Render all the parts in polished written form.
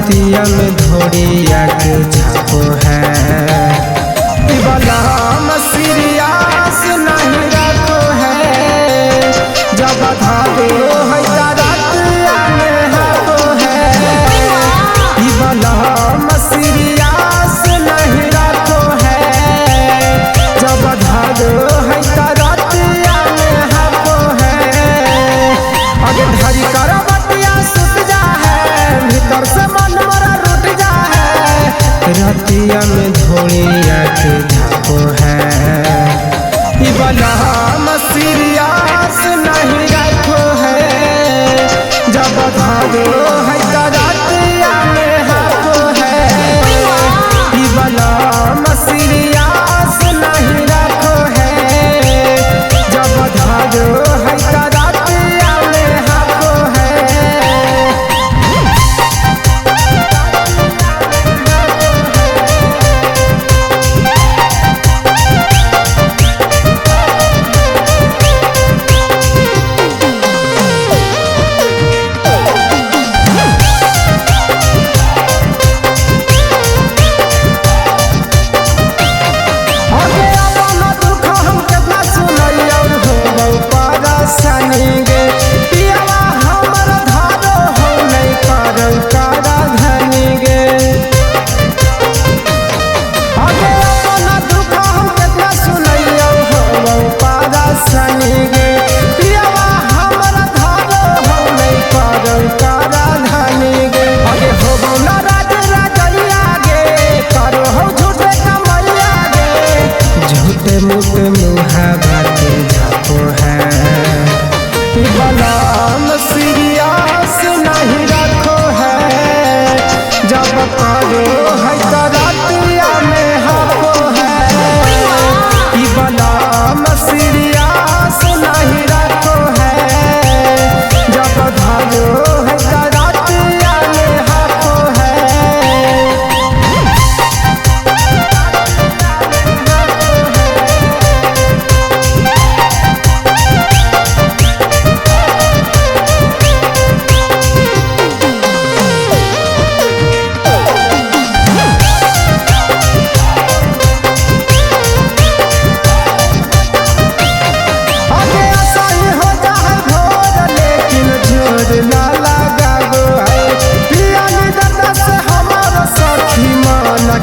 रतिया में धोड़िया के छापो है बलम सीरियस नहीं रखो है जब धागो है रतिया में हाथो है बलम सीरियस नहीं रखो है जब धागो है रतिया में हाथो है अगे धरी कर बतिया सुत जा है भीतर से मन मरा रुट जा है रतिया में धोड़िया के छापो है बलम सीरियस नहीं रखो है जब धागो है रतिया में हाथो है बलम सीरियस नहीं रखो है जब धागो है रतिया में हाथो है मुहावा के झापो है बलम सीरियस नहीं रखो है जब करो है रतिया में हाथो है बलम सीरियस नहीं रखो है जब धरो है रतिया में हाथो है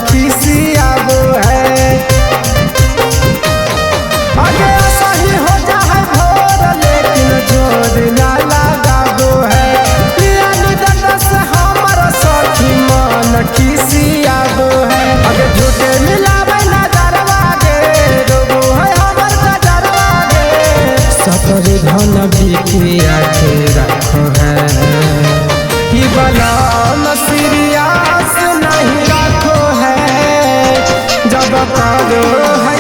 खिसियाबो है आगे सही हो जाए भोर लेकिन जोर ना लगाबो है पियानी दर्द से हमारा साथी मन खिसियाबो है आगे झूठे मिलावे नजरवा गे रोबो है हमर नजरवा गे सतरे धन बिकिया के रखो है बलम सीरियस नहीं रखो है जब करो है